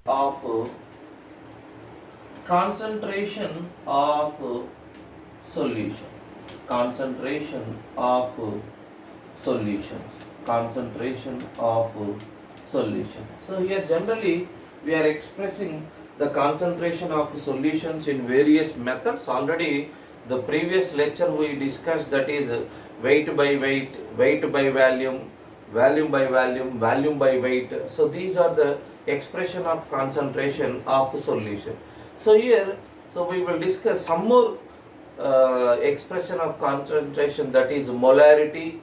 of concentration of solution. Concentration of solutions. Concentration of solution. So here generally we are expressing the concentration of solutions in various methods. Already the previous lecture we discussed, that is weight by weight, weight by volume, volume by volume, volume by weight. So these are the expression of concentration of solution. So here, so we will discuss some more expression of concentration, that is molarity,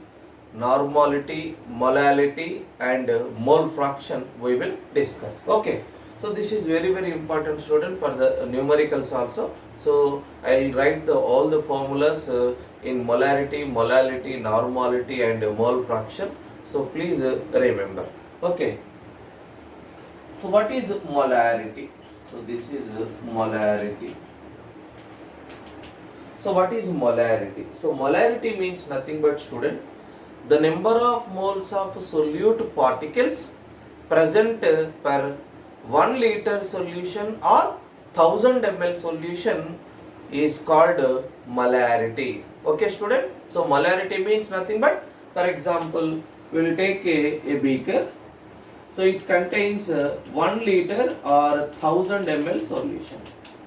normality, molality and mole fraction we will discuss. Okay. So this is very important, student, for the numericals also. So I will write all the formulas in molarity, molality, normality and mole fraction. So please remember. Okay. So what is molarity? So this is molarity. So what is molarity? So molarity means nothing but, student, the number of moles of solute particles present per 1 liter solution or 1000 ml solution is called molarity. Okay, student. So molarity means nothing but, for example, we will take a beaker. So it contains 1 liter or 1000 ml solution.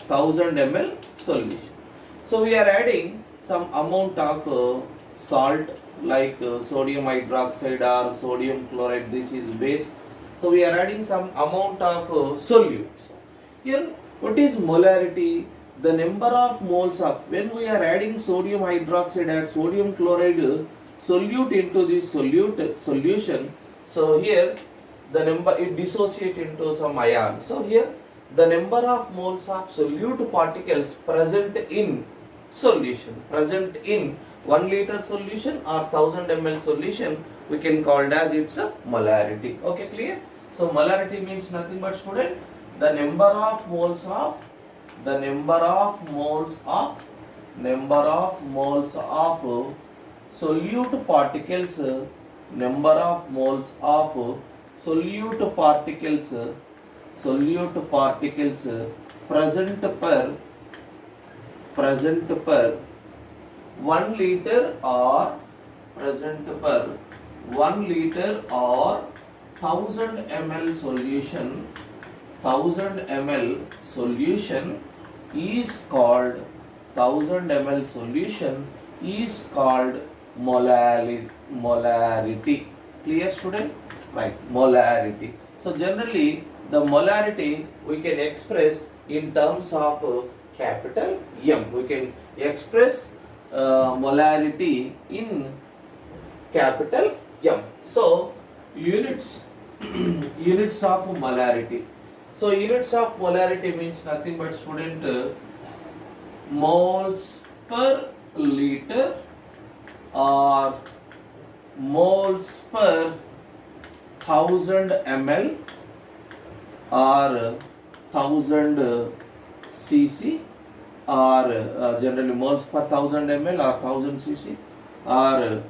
1000 ml solution. So we are adding some amount of salt like sodium hydroxide or sodium chloride. This is base. So we are adding some amount of solute. Here what is molarity? The number of moles of, when we are adding sodium hydroxide and sodium chloride solute into this solution. So here the number, it dissociate into some ion. So here the number of moles of solute particles present in solution, present in 1 liter solution or 1000 ml solution, we can call it as its a molarity. Okay, clear? So molarity means nothing but, student, the number of moles of solute particles, number of moles of solute particles present per 1 liter or 1000 ml solution. 1000 ml solution is called, 1000 ml solution is called molarity. Clear, student? Right, molarity. So generally the molarity we can express in terms of capital M. We can express molarity in capital M. So units units of molarity. So units of molarity means nothing but, student, moles per liter or moles per 1000 ml or 1000 cc or generally moles per 1000 ml or 1000 cc or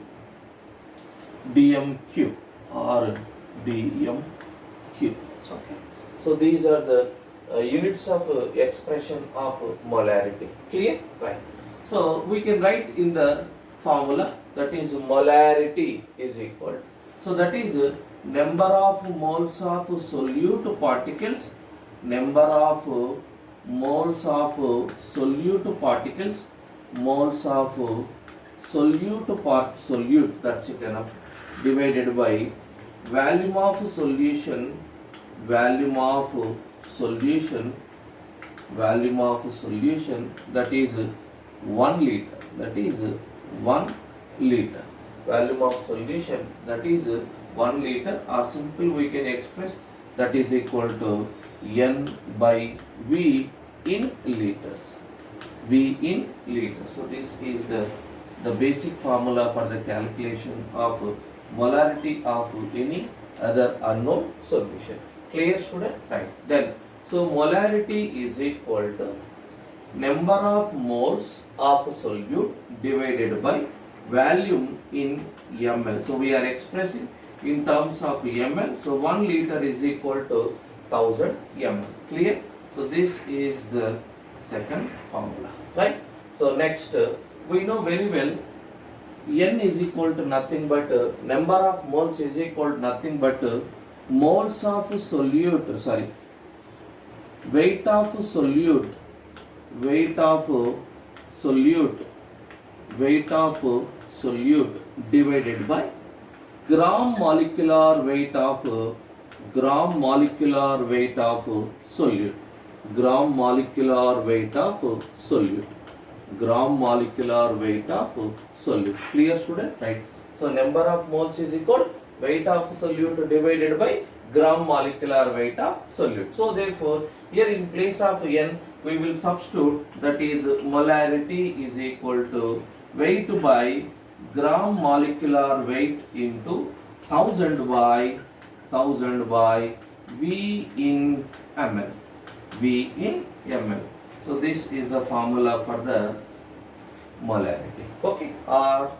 dmq or dmq. Okay. So these are the units of expression of molarity. Clear? Right. So we can write in the formula, that is molarity is equal. So that is number of moles of solute particles, number of moles of solute particles, moles of solute, that's it enough, divided by volume of solution, volume of solution, that is 1 liter, that is 1 liter, volume of solution, that is 1 liter, or simple we can express that is equal to N by V in liters, V in liters. So this is the basic formula for the calculation of molarity of any other unknown solution. Clear, student? Right. Then, so molarity is equal to number of moles of solute divided by volume in ml. So we are expressing in terms of ml. So 1 liter is equal to 1000 ml. Clear? So this is the second formula, right? So next, we know very well n is equal to nothing but number of moles is equal to nothing but moles of solute, sorry, weight of solute, weight of solute, weight of solute divided by gram molecular weight of gram molecular weight of solute, gram molecular weight of solute, gram molecular weight of solute. Clear, student? Right. So number of moles is equal weight of solute divided by gram molecular weight of solute. So therefore here in place of n we will substitute, that is molarity is equal to weight by gram molecular weight into 1000 by V in ml, V in ml. So this is the formula for the molarity. Okay, or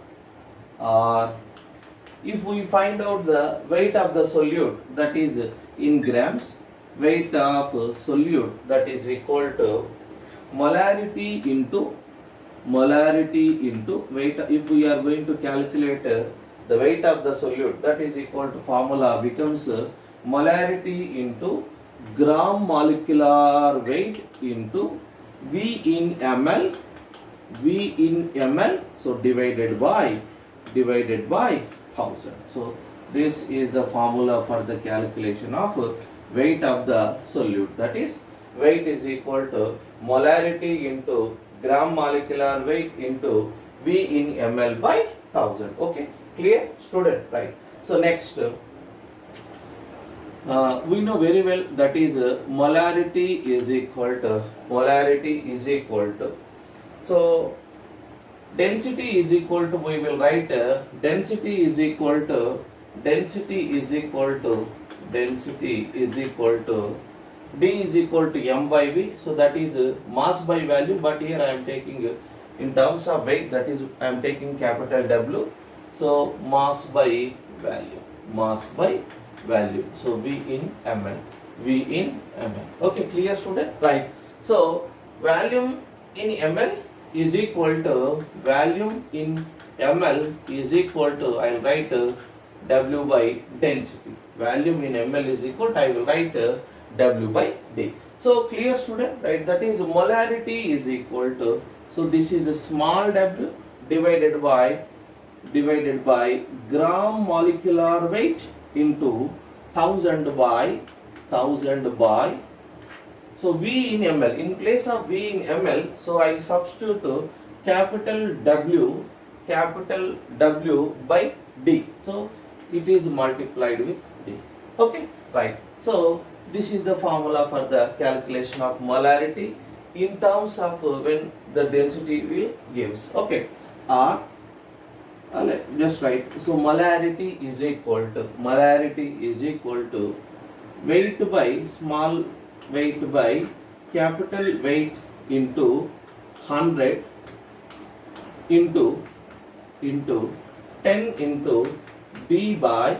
if we find out the weight of the solute, that is in grams, weight of solute, that is equal to molarity into weight. If we are going to calculate the weight of the solute, that is equal to, formula becomes molarity into gram molecular weight into V in ml, so divided by 1000. So this is the formula for the calculation of weight of the solute, that is weight is equal to molarity into gram molecular weight into V in ml by 1000. Okay, clear, student? Right. So next, we know very well, that is molarity is equal to so density is equal to, we will write density is equal to D is equal to m by v. So that is mass by value, but here I am taking in terms of weight, that is I am taking capital W. So mass by value. So V in ml. Okay, clear, student? Right. So volume in ml is equal to volume in ml is equal to, I will write W by density. Volume in ml is equal to, I will write W by D. So clear, student? Right. That is molarity is equal to, so this is a small w divided by gram molecular weight into 1000 by so V in ml. In place of V in ml, so I substitute capital W by D. So it is multiplied with D. Okay, right. So this is the formula for the calculation of molarity in terms of when the density will gives. Okay, or just write. So molarity is equal to weight by small weight by capital weight into 100 into 10 into B by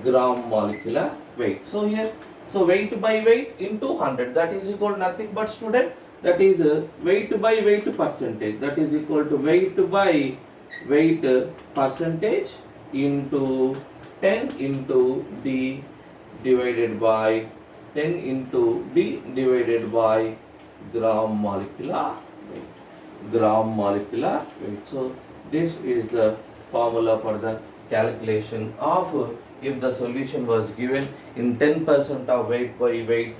gram molecular weight. So here, so weight by weight into 100, that is equal to nothing but, student, that is weight by weight percentage, that is equal to weight by weight percentage into 10 into D divided by 10 into D divided by gram molecular weight. So this is the formula for the calculation of if the solution was given in 10% of weight by weight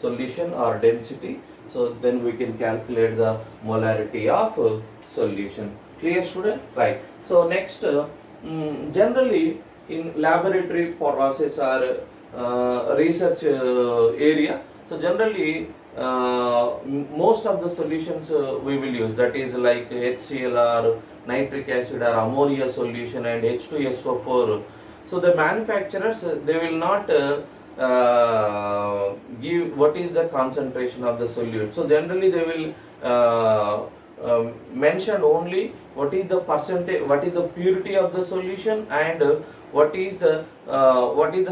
solution or density. So then we can calculate the molarity of solution. Clear, student? Right. So next, generally in laboratory process or research area, so generally most of the solutions we will use, that is like HCl or nitric acid or ammonia solution and H2SO4. So the manufacturers, they will not give what is the concentration of the solute. So generally they will mention only what is the percentage, what is the purity of the solution and what is the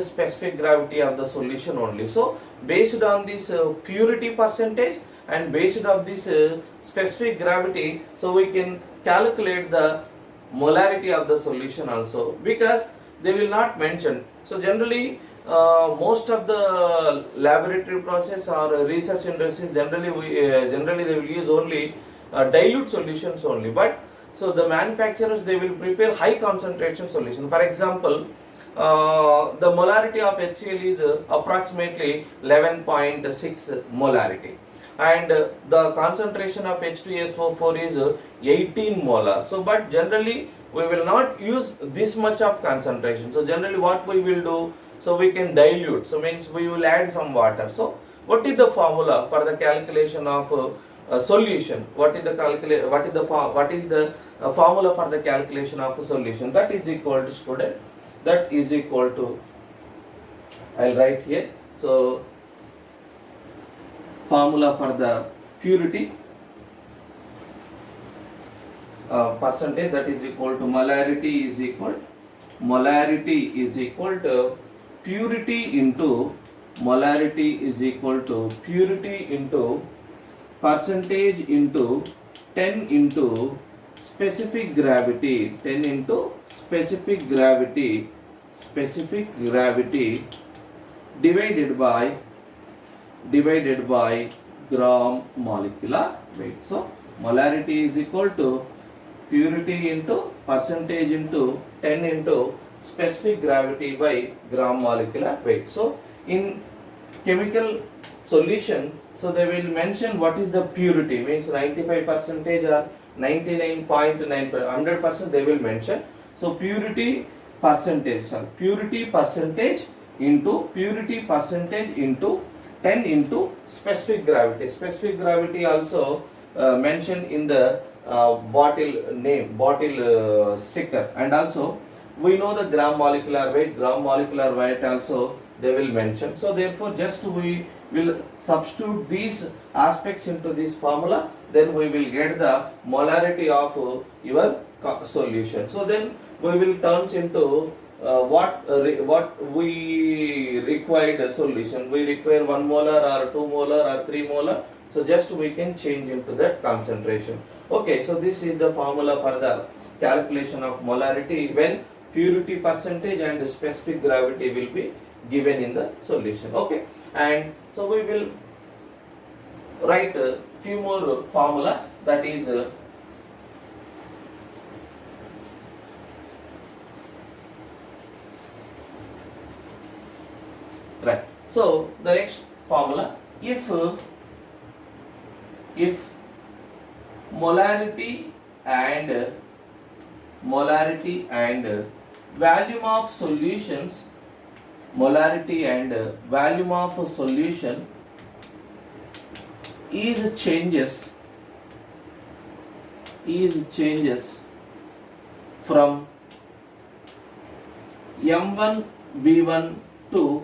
specific gravity of the solution only. So based on this purity percentage and based on this specific gravity, so we can calculate the molarity of the solution also, because they will not mention. So generally most of the laboratory process or research industry, generally they will use only dilute solutions only, but so the manufacturers, they will prepare high concentration solution. For example, the molarity of HCl is approximately 11.6 molarity, and the concentration of H2SO4 is 18 molar. So but generally we will not use this much of concentration. So generally what we will do, so we can dilute, so means we will add some water. So what is the formula for the calculation of solution? What is the formula for the calculation of a solution? That is equal to, student, that is equal to, I'll write here. So formula for the purity percentage, that is equal to molarity is equal to purity into purity into percentage into 10 into specific gravity, 10 into specific gravity divided by gram molecular weight. So molarity is equal to purity into percentage into 10 into specific gravity by gram molecular weight. So in chemical solution, so they will mention what is the purity, means 95% or 99.9%, 100% they will mention. So purity percentage into 10 into specific gravity. Specific gravity also mentioned in the bottle sticker, and also we know the gram molecular weight also they will mention. So therefore just we will substitute these aspects into this formula, then we will get the molarity of your solution. So then we will turns into what we required solution. We require 1 molar or 2 molar or 3 molar. So just we can change into that concentration. Okay, so this is the formula for the calculation of molarity when purity percentage and specific gravity will be given in the solution. Okay, and so we will write a few more formulas, that is right. So the next formula, if molarity and volume of solutions, is changes from M1 V1 to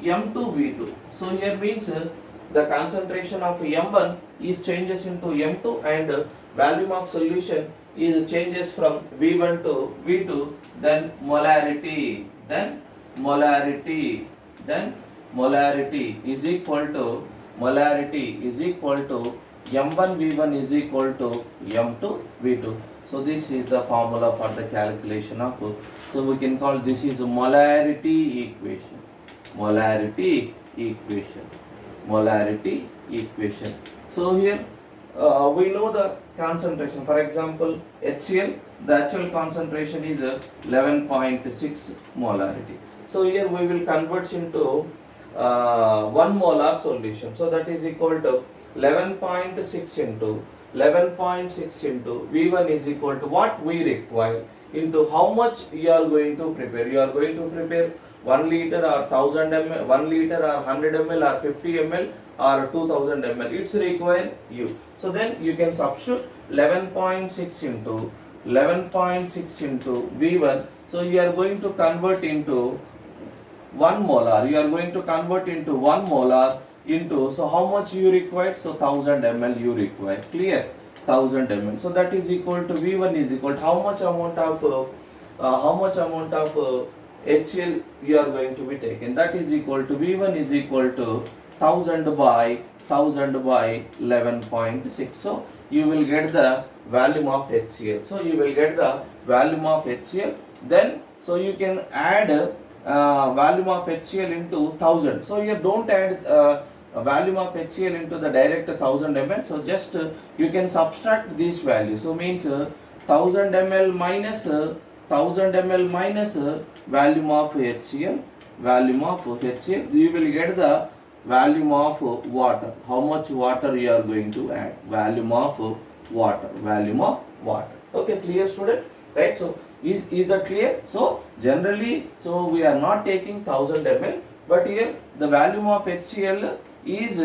M2 V2. So here means the concentration of M1 is changes into M2 and volume of solution is changes from V1 to V2, then molarity is equal to M1 V1 is equal to M2 V2. So this is the formula for the calculation of, so we can call this is molarity equation. So here we know the concentration. For example, HCl, the actual concentration is 11.6 molarity. So here we will convert into 1 molar solution. So that is equal to 11.6 into V1 is equal to what we require into how much you are going to prepare. You are going to prepare 1 liter or 1000 ml, 1 liter or 100 ml or 50 ml or 2000 ml. It's required you. So then you can substitute 11.6 into V1. So you are going to convert into 1 molar. So how much you require? So 1000 ml you require. Clear? 1000 ml. So that is equal to V1 is equal to how much amount of HCl you are going to be taken. That is equal to V1 is equal to 1000 by 11.6. So you will get the volume of HCl. So you will get the volume of HCl. Then so you can add volume of HCl into 1000. So here don't add volume of HCl into the direct 1000 ml. So just you can subtract this value. So means 1000 ml minus 1000 ml minus volume of HCl, you will get the volume of water. How much water you are going to add? Volume of water. Okay, clear student? Right? So is that clear? So generally, so we are not taking 1000 ml, but here the volume of HCl is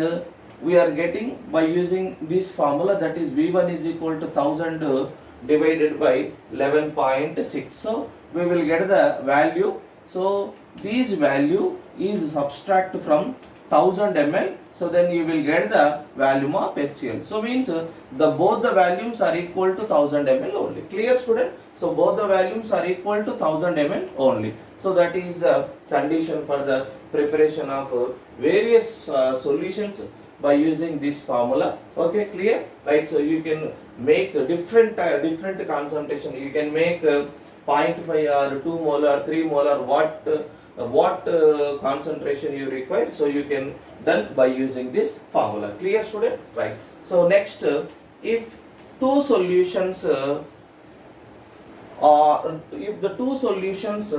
we are getting by using this formula, that is V1 is equal to 1000 divided by 11.6. So we will get the value. So this value is subtract from 1000 ml. So then you will get the volume of HCl. So means both the volumes are equal to 1000 ml only. Clear student? So both the volumes are equal to 1000 ml only. So that is the condition for the preparation of various solutions by using this formula. Okay, clear? Right? So you can make different concentration. You can make 0.5 or 2 molar, 3 molar, what concentration you require. So you can done by using this formula. Clear student? Right. So next, if two solutions if the two solutions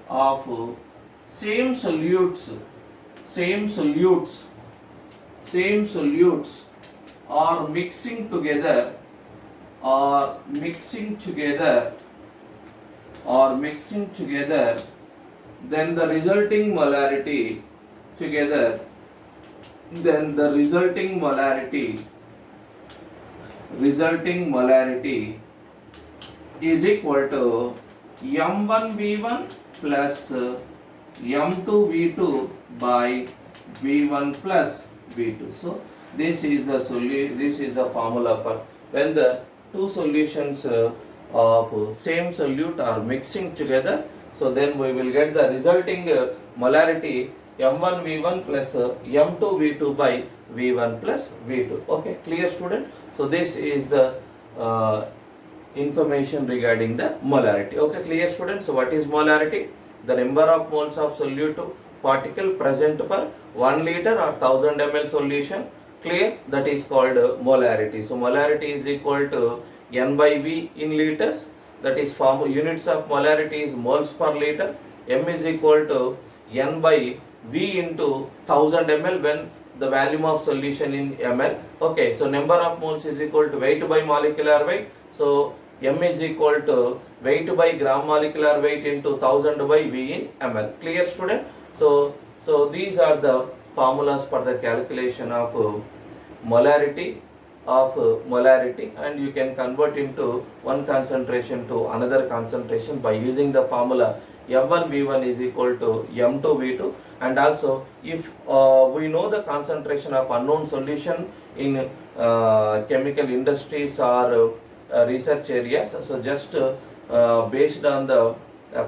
of same solutes are mixing together, then the resulting molarity is equal to M1V1 plus M2V2 by V1 plus V2. So this is the formula for when the two solutions of same solute are mixing together. So then we will get the resulting molarity M1V1 plus M2V2 by V1 plus V2. Okay, clear student? So this is the information regarding the molarity. Okay, clear student? So what is molarity? The number of moles of solute particle present per 1 liter or 1000 ml solution. Clear? That is called molarity. So molarity is equal to N by V in liters. That is units of molarity is moles per liter. M is equal to N by V into 1000 ml when the volume of solution in ml. Okay, so number of moles is equal to weight by molecular weight. So M is equal to weight by gram molecular weight into 1000 by V in ml. Clear student? So these are the formulas for the calculation of molarity, and you can convert into one concentration to another concentration by using the formula M1V1 is equal to M2V2. And also if we know the concentration of unknown solution in chemical industries or research areas, so just based on the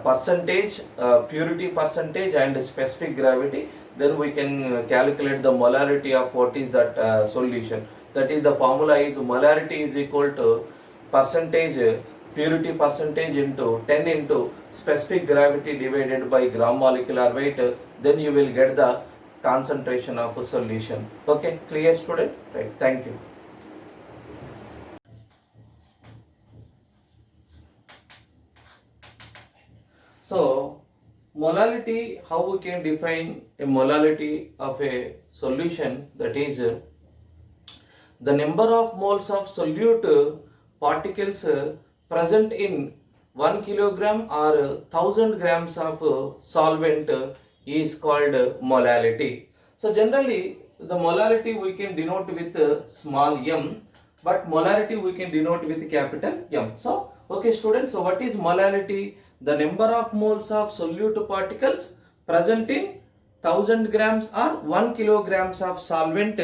percentage, purity percentage and specific gravity, then we can calculate the molarity of what is that solution. That is, the formula is molarity is equal to percentage, purity percentage into 10 into specific gravity divided by gram molecular weight. Then you will get the concentration of a solution. Okay, clear student? Right, thank you. So molality, how we can define a molality of a solution? That is the number of moles of solute particles present in 1 kilogram or 1000 grams of solvent is called molality. So generally the molality we can denote with small m, but molarity we can denote with capital M. So okay students, so what is molality? The number of moles of solute particles present in 1000 grams or 1 kilograms of solvent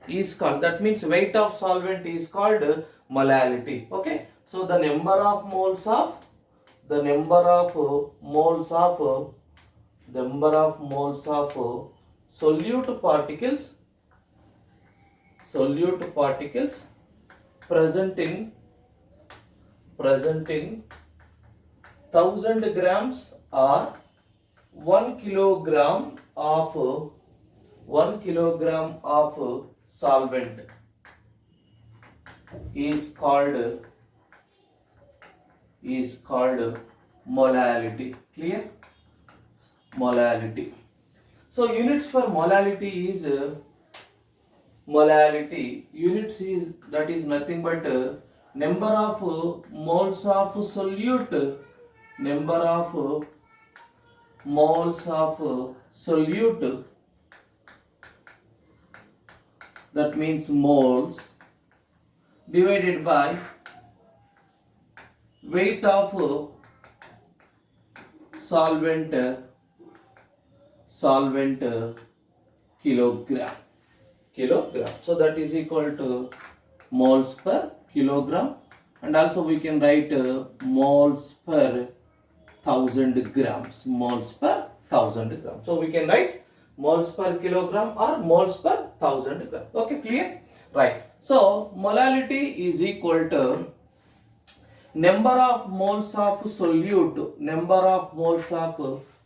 is called, that means weight of solvent is called molality. Okay, so the number of moles of solute particles present in 1000 grams or 1 kilogram of solvent is called molality. Clear? Molality. So units for molality is units is, that is nothing but number of moles of solute, that means moles, divided by weight of solvent kilogram. So that is equal to moles per kilogram, and also we can write moles per 1000 grams. So we can write moles per kilogram or moles per 1000 grams. Okay, clear? Right. So molality is equal to number of moles of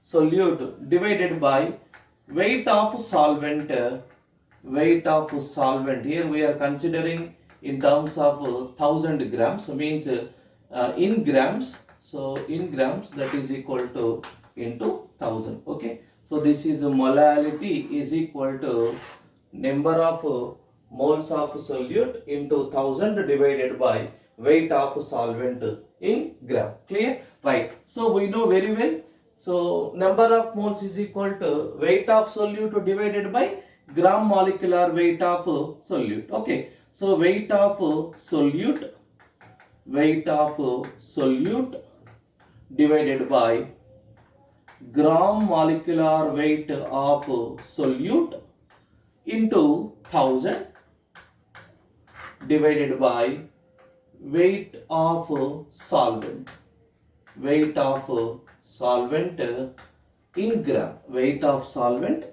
solute, divided by weight of solvent. Here we are considering in terms of 1000 grams, so means in grams. So in grams, that is equal to into 1000. Okay, so this is molality is equal to number of moles of solute into 1000 divided by weight of solvent in gram. Clear? Right. So we know very well. So number of moles is equal to weight of solute divided by gram molecular weight of solute. Okay. So weight of solute divided by gram molecular weight of solute into 1000 divided by weight of solvent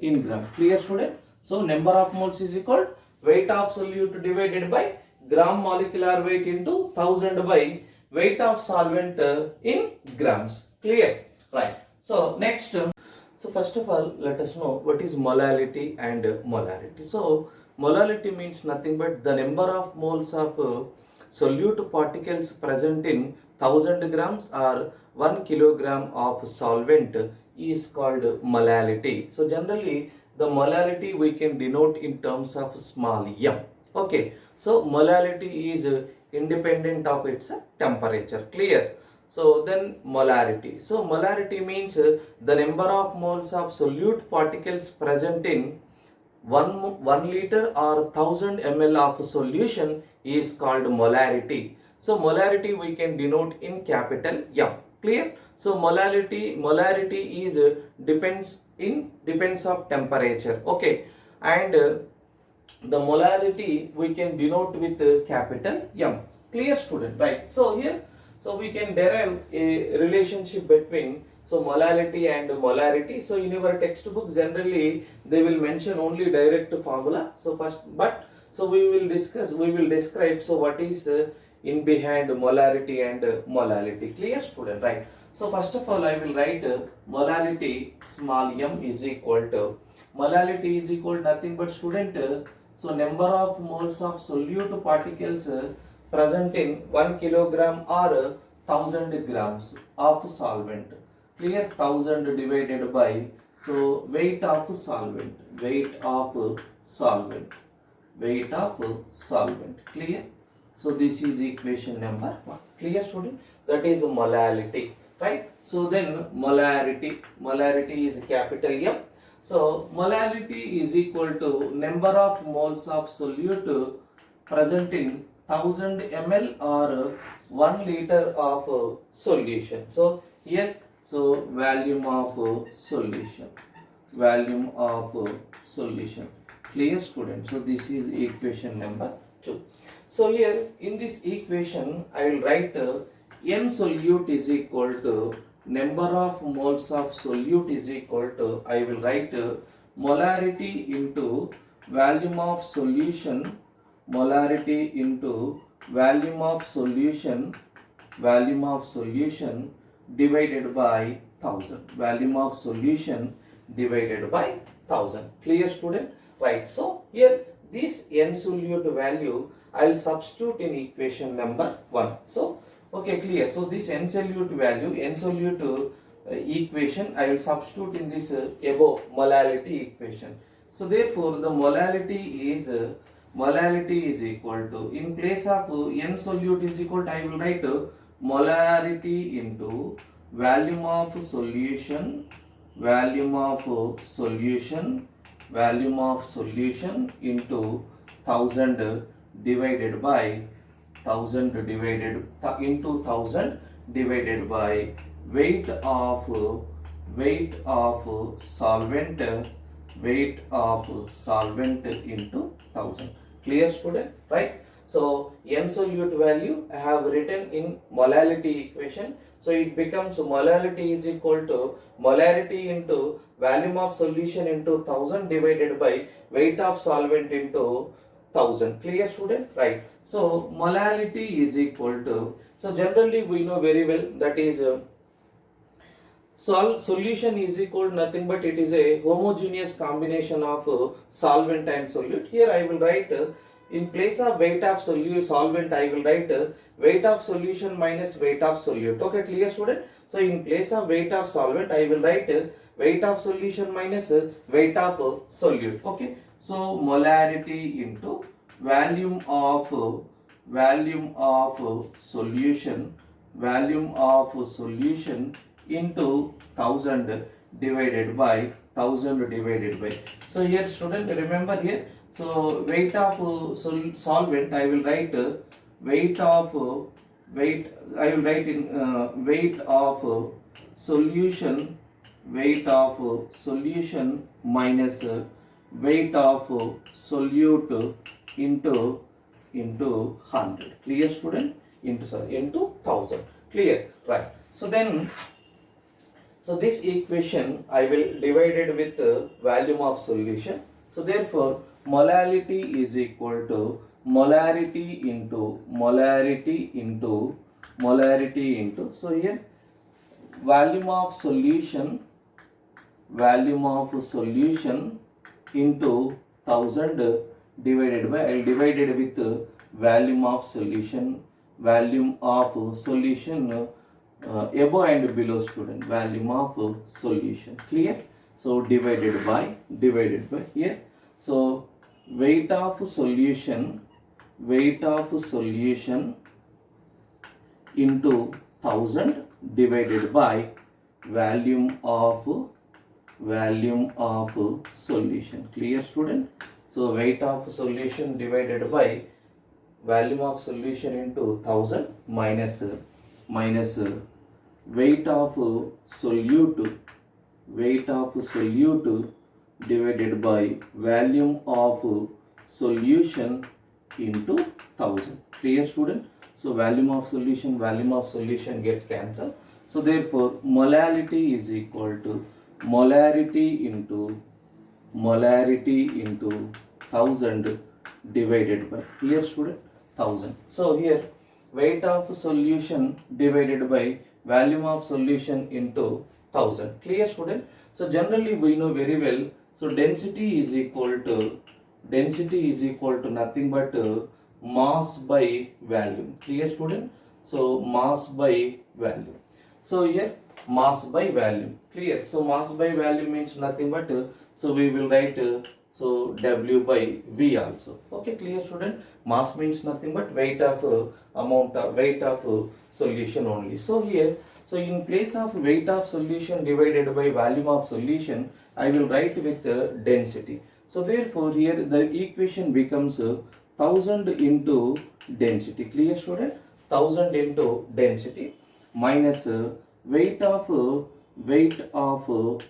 in gram. Clear, student? So number of moles is equal weight of solute divided by gram molecular weight into 1000 by weight of solvent in grams. Clear? Right. So next, so first of all, let us know what is molality and molarity. So molality means nothing but the number of moles of solute particles present in 1000 grams or 1 kilogram of solvent is called molality. So generally the molality we can denote in terms of small m. Okay, so molality is independent of its temperature. Clear? So then molarity. So molarity means the number of moles of solute particles present in 1 liter or 1000 ml of solution is called molarity. So molarity we can denote in capital M. Clear? So molarity is depends of temperature. Okay, and the molarity we can denote with capital M. Clear, student? Right. So here, so we can derive a relationship between molality and molarity. So in your textbook generally they will mention only direct formula. So first, but so we will describe so what is in behind molarity and molality. Clear, student? Right. So first of all I will write molality small m is equal to nothing but, student, so number of moles of solute particles present in 1 kilogram or 1000 grams of solvent. Clear? 1000 divided by weight of solvent. Clear? So this is equation number 1. Clear, student? That is molality, right? So then molarity is capital M. So molality is equal to number of moles of solute present in 1000 ml or 1 liter of solution. So here, so volume of solution. volume of solution. Clear student? So this is equation number 2. So here in this equation I will write n solute is equal to number of moles of solute is equal to, I will write molarity into volume of solution, molarity into volume of solution divided by 1000, volume of solution divided by 1000. Clear student? Right. So here this n solute value I will substitute in equation number 1. So okay, clear. So this n solute value, n solute equation I will substitute in this above molality equation. So therefore the molality is equal to, in place of n solute is equal to, I will write molarity into volume of solution into 1000 divided by 1000 divided by weight of solvent into 1000. Clear student? Right? So n solute value I have written in molality equation. So it becomes molality is equal to molarity into volume of solution into 1000 divided by weight of solvent into 1000. Clear student? Right. So molality is equal to, so generally we know very well that is solution is equal to nothing but it is a homogeneous combination of solvent and solute. Here I will write in place of weight of solvent I will write weight of solution minus weight of solute. Okay, clear student? So in place of weight of solvent I will write weight of solution minus weight of solute. Okay, so molarity into volume of solution into 1000 divided by so here student remember here, so weight of solvent I will write weight of solution minus weight of solute into 100. Clear student? Into 1000. Clear? Right. So then, so this equation I will divide it with volume of solution. So therefore molality is equal to molarity into, so here volume of solution into 1000 divided by, I will divide it with volume of solution above and below student, volume of solution. Clear? So divided by here, so weight of solution into 1000 divided by volume of solution. Clear student? So weight of solution divided by volume of solution into 1000 minus weight of solute divided by volume of solution into 1000. Clear student? So volume of solution get cancelled. So therefore molality is equal to molarity into 1000 divided by, clear student, 1000. So here weight of solution divided by volume of solution into 1000. Clear student? So generally we know very well, so density is equal to nothing but mass by volume. Clear student? So mass by volume. So here mass by volume. Clear? So mass by volume means nothing but so we will write so W by V also. Okay, clear student? Mass means nothing but weight of solution only. So here, so in place of weight of solution divided by volume of solution, I will write with density. So therefore here the equation becomes 1000 into density. Clear student? 1000 into density minus weight of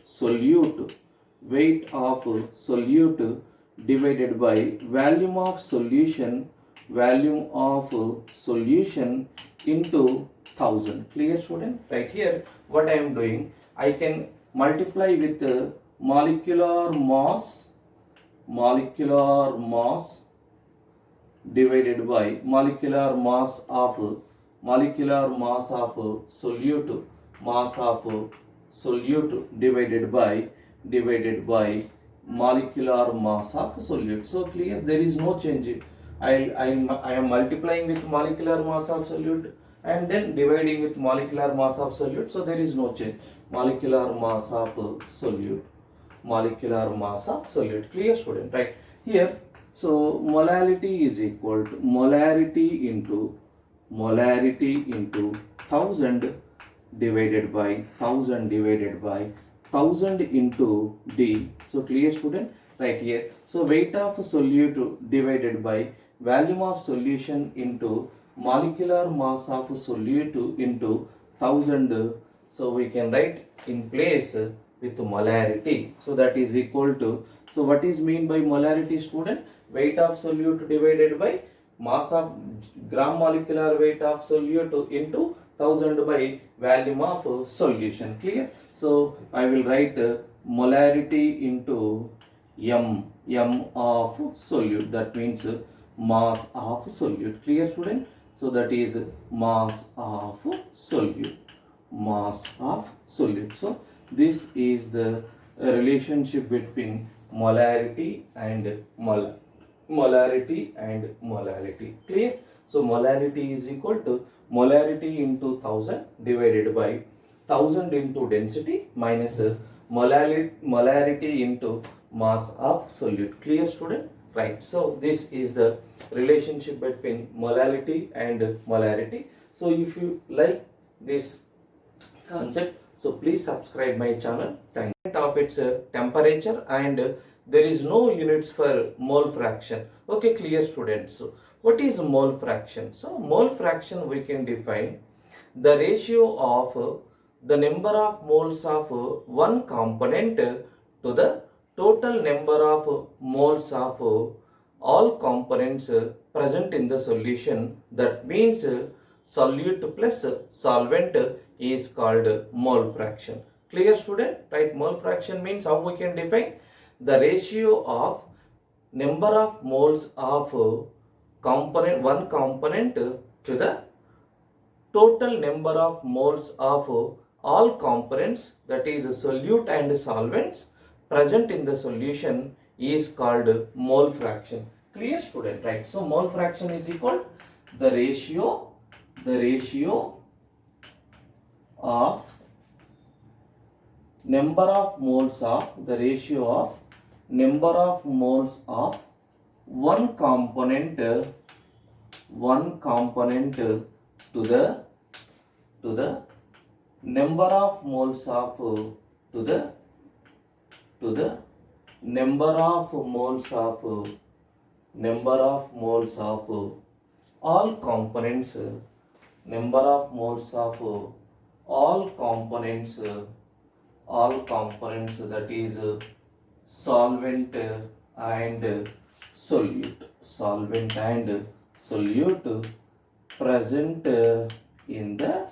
solute weight of solute divided by volume of solution into 1000. Clear, student? Right here what I am doing, I can multiply with molecular mass divided by molecular mass of solute divided by molecular mass of solute. So clear, there is no change. I am multiplying with molecular mass of solute and then dividing with molecular mass of solute. So there is no change. Molecular mass of solute. Clear, student? Right here. So molarity is equal to molarity into 1000 divided by 1000 into D. So clear, student? Right here. So weight of solute divided by volume of solution into molecular mass of solute into 1000. So we can write in place with molarity. So that is equal to, so what is mean by molarity, student? Weight of solute divided by mass of gram molecular weight of solute into 1000 by volume of solution. Clear? So I will write molarity into m of solute, that means mass of solute. Clear, student? So that is mass of solute. So this is the relationship between molarity and molarity. Clear? So molarity is equal to molarity into 1000 divided by 1000 into density minus molarity into mass of solute. Clear, student? Right. So this is the relationship between molality and molarity. So if you like this concept, so please subscribe my channel. Thank you. Of its temperature, and there is no units for mole fraction. Okay, clear, students? So what is mole fraction? So mole fraction we can define the ratio of the number of moles of one component to the total number of moles of all components present in the solution. That means solute plus solvent is called mole fraction. Clear, student? Right? Mole fraction means how we can define the ratio of number of moles of one component to the total number of moles of all components, that is solute and solvents present in the solution, is called mole fraction. Clear, student? Right? So mole fraction is equal the ratio of number of moles of one component to the number of moles of all components, that is solvent and solute present in the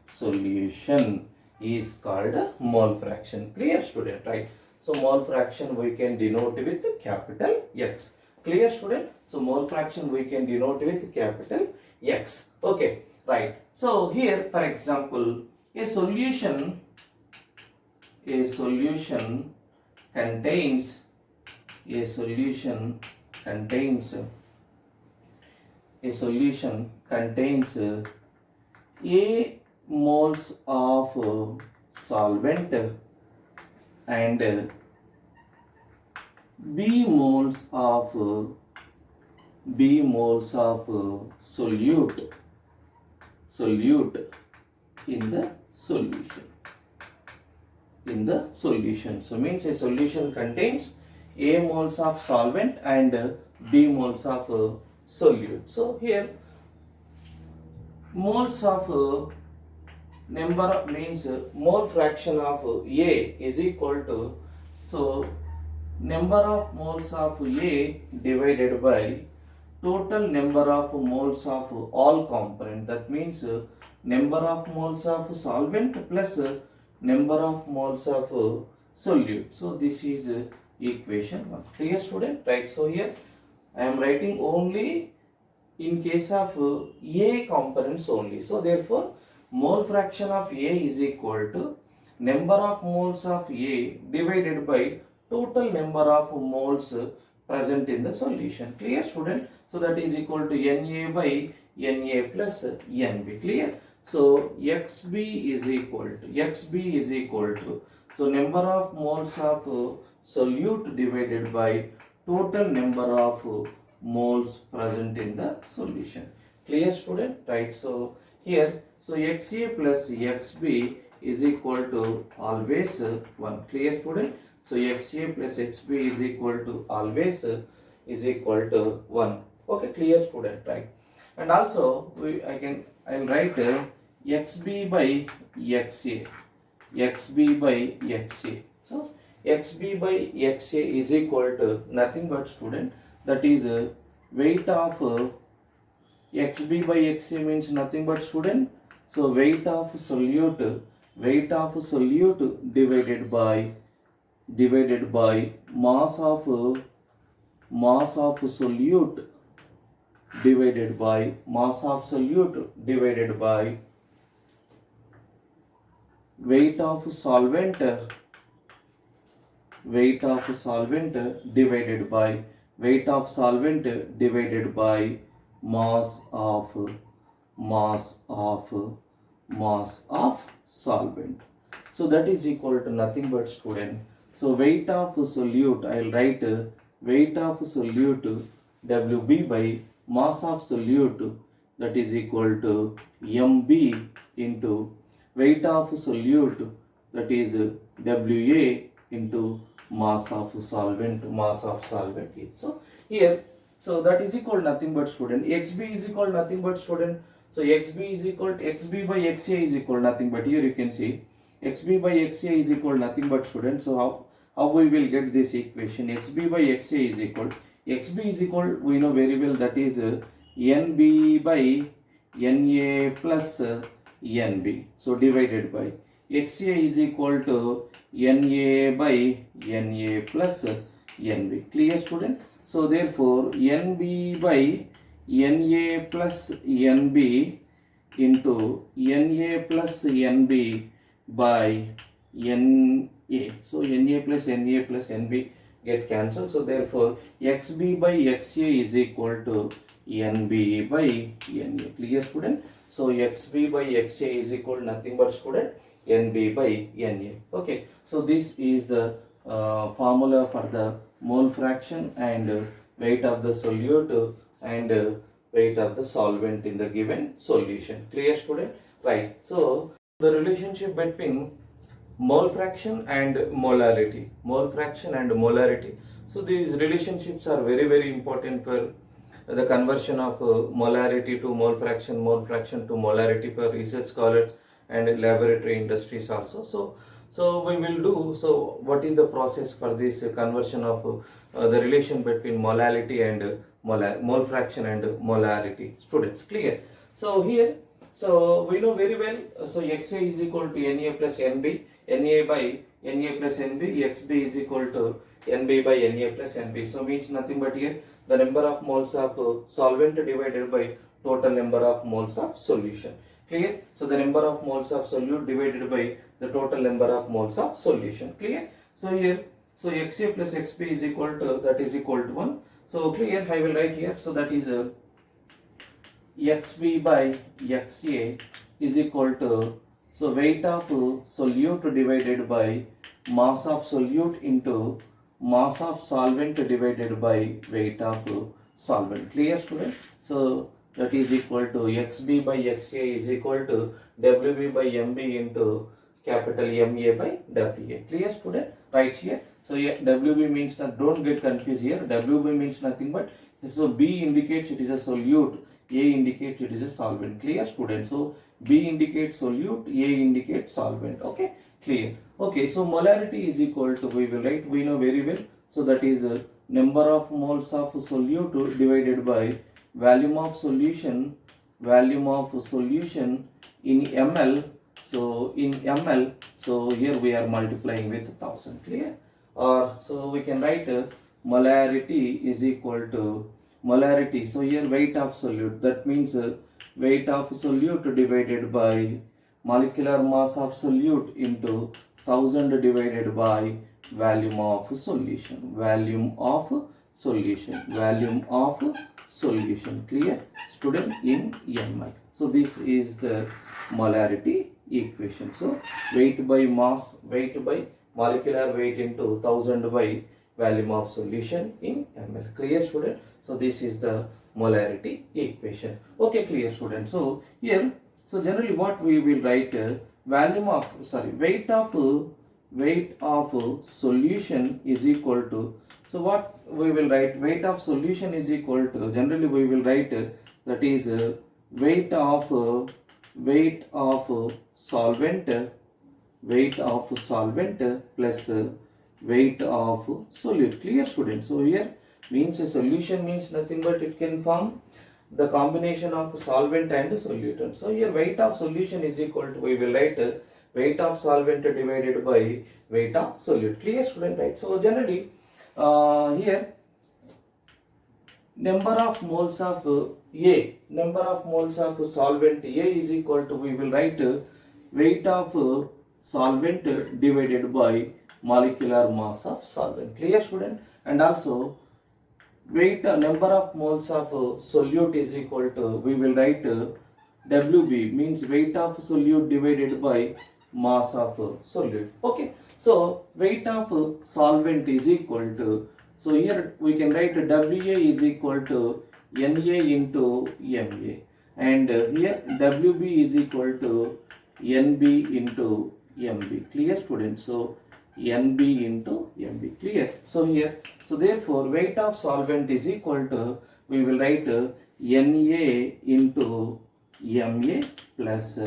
solution is called mole fraction. Clear, student? Right? So mole fraction we can denote with capital X. Clear, student? So mole fraction we can denote with capital X. Okay, right. So here, for example, a solution contains A moles of solvent and B moles of solute in the solution. So means a solution contains A moles of solvent and B moles of solute. So here moles of number means mole fraction of A is equal to, so number of moles of A divided by total number of moles of all component. That means number of moles of solvent plus number of moles of solute. So this is equation 1. Clear student? Right. So here I am writing only in case of A components only. So therefore mole fraction of A is equal to number of moles of A divided by total number of moles present in the solution. Clear student? So that is equal to Na by Na plus Nb. Clear? So Xb is equal to, so number of moles of solute divided by total number of moles present in the solution. Clear student? Right. So here, so Xa plus Xb is equal to always 1. Clear student? So Xa plus Xb is equal to always is equal to 1. Okay, clear student, right? And also I'll write Xb by Xa, Xb by Xa. So Xb by Xa is equal to nothing but student, that is weight of Xb by Xa means nothing but student, so weight of solute divided by mass of solute divided by mass of solute divided by weight of solvent divided by weight of solvent divided by mass of solvent. So that is equal to nothing but student. So weight of solute, I will write weight of solute Wb by mass of solute, that is equal to Mb into weight of solute, that is Wa into mass of solvent. So here, so that is equal to nothing but student. Xb is equal to nothing but student. So Xb is equal to Xb by Xa is equal to nothing but, here you can see Xb by Xa is equal to nothing but student. So how we will get this equation? Xb by Xa is equal, Xb is equal, we know very well, that is Nb by Na plus Nb. So divided by Xa is equal to Na by Na plus Nb. Clear student? So therefore Nb by Na plus Nb into Na plus Nb by Na. So Na plus Nb get cancelled. So therefore Xb by Xa is equal to Nb by Na. Clear student? So Xb by Xa is equal to nothing but student Nb by Na. Okay. So this is the formula for the mole fraction and weight of the solute and weight of the solvent in the given solution. Clear student? Right. So the relationship between mole fraction and molarity. So these relationships are very, very important for the conversion of molarity to mole fraction to molarity for research scholars and laboratory industries also. So we will do, so what is the process for this conversion of the relation between molality and mole fraction and molarity? Students, clear? So here, so we know very well, so Xa is equal to Na plus Nb, Na by Na plus Nb, Xb is equal to Nb by Na plus Nb. So means nothing but here the number of moles of solvent divided by total number of moles of solution. Clear? So the number of moles of solute divided by the total number of moles of solution. Clear? So here, so Xa plus Xb is equal to, that is equal to 1. So clear? I will write here. So that is Xb by Xa is equal to, so weight of solute divided by mass of solute into mass of solvent divided by weight of solvent. Clear student? So that is equal to Xb by Xa is equal to Wb by Mb into capital Ma by Wa. Clear student? Right here. So yeah, Wb means, don't get confused here. Wb means nothing but, so B indicates it is a solute, A indicates it is a solvent. Clear, student? So B indicates solute, A indicates solvent. Okay, clear. Okay, so molarity is equal to, we will write, we know very well. So that is number of moles of solute divided by volume of solution in ml. So in ml, so here we are multiplying with 1000. Clear? Or so we can write molarity is equal to molarity. So here weight of solute, that means weight of solute divided by molecular mass of solute into 1000 divided by volume of solution. Clear, student? In ml. So this is the molarity equation. So weight by mass, weight by molecular weight into 1000 by volume of solution in ml. Clear, student? So this is the molarity equation. Okay, clear, student? So here, so generally what we will write, weight of solution is equal to, so what we will write, weight of solution is equal to, generally we will write that is weight of solvent plus weight of solute. Clear, student? So here means a solution means nothing but it can form the combination of solvent and solute. So here weight of solution is equal to, we will write weight of solvent divided by weight of solute. Clear, student? Right? So generally here number of moles of solvent A is equal to, we will write weight of solvent divided by molecular mass of solvent. Clear, student? And also number of moles of solute is equal to, we will write WB, means weight of solute divided by mass of solute. Okay, so weight of solvent is equal to, so here we can write WA is equal to NA into MA, and here WB is equal to NB into MB. Clear, students? So NB into MB. Clear? So here, so therefore weight of solvent is equal to, we will write NA into MA plus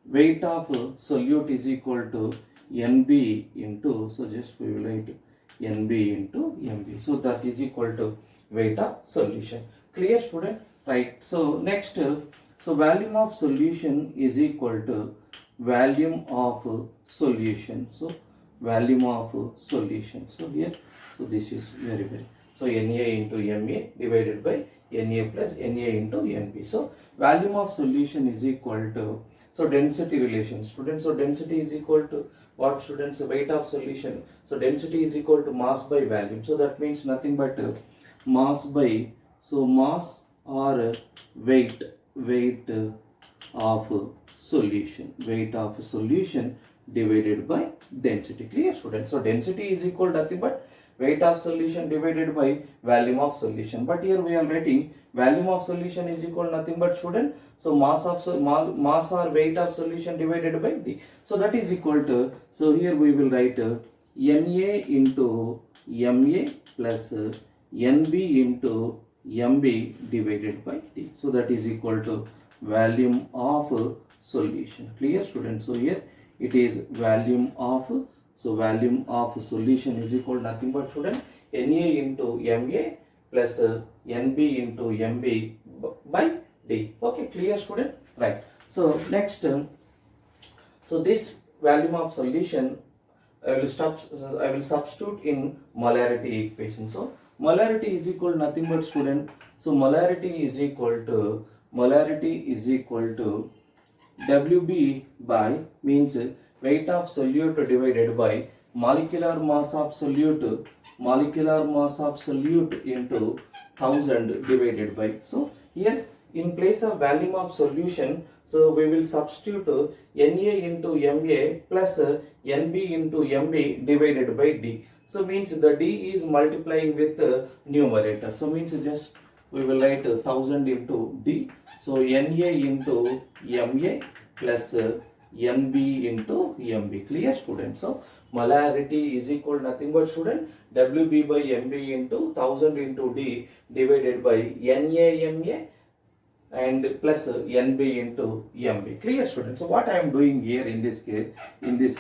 weight of solute is equal to NB into, so just we will write NB into MB. So that is equal to weight of solution. Clear, student? Right. So next, so volume of solution is equal to volume of solution. So volume of solution. So here, so this is very. So Na into Ma divided by Na plus Na into Nb. So volume of solution is equal to, so density relation, students. So density is equal to what, students? Weight of solution. So density is equal to mass by volume. So that means nothing but mass by, so mass or weight of solution divided by density. Clear, students? So density is equal to nothing but weight of solution divided by volume of solution. But here we are writing volume of solution is equal to nothing but, student, so mass or weight of solution divided by D. So that is equal to, so here we will write Na into Ma plus Nb into Mb divided by D. So that is equal to volume of solution. Clear, students? So here it is volume of, so volume of solution is equal to nothing but, student, Na into Ma plus Nb into Mb by D. Okay, clear, student? Right. So next, so this volume of solution I will substitute in molarity equation. So molarity is equal to nothing but, student, so molarity is equal to WB by, means weight of solute divided by molecular mass of solute into 1000 divided by. So here in place of volume of solution, so we will substitute Na into Ma plus Nb into Mb divided by D. So means the D is multiplying with numerator. So means just we will write 1000 into D. So Na into Ma plus Nb into Mb. Clear, student? So molarity is equal to nothing but, student, Wb by Mb into 1000 into D divided by Na Ma and plus NB into MB. Clear, students? So what I am doing here in this case, in this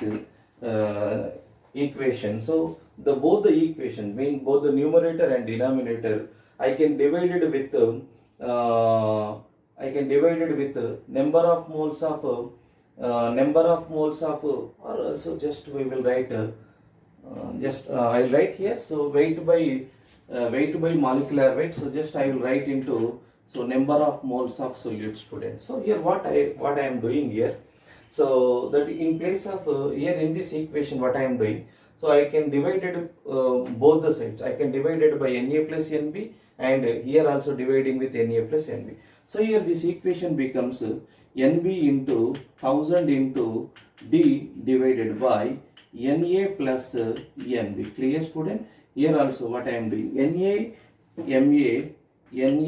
equation, so both the equation mean both the numerator and denominator, I can divide it with number of moles of or so just we will write I'll write here. So weight by molecular weight. So just I will write into number of moles of solute, students. So here what I am doing here. So that in place of here in this equation what I am doing. So I can divide it both the sides. I can divide it by Na plus Nb, and here also dividing with Na plus Nb. So here this equation becomes Nb into 1000 into D divided by Na plus Nb. Clear, student? Here also what I am doing, Na Ma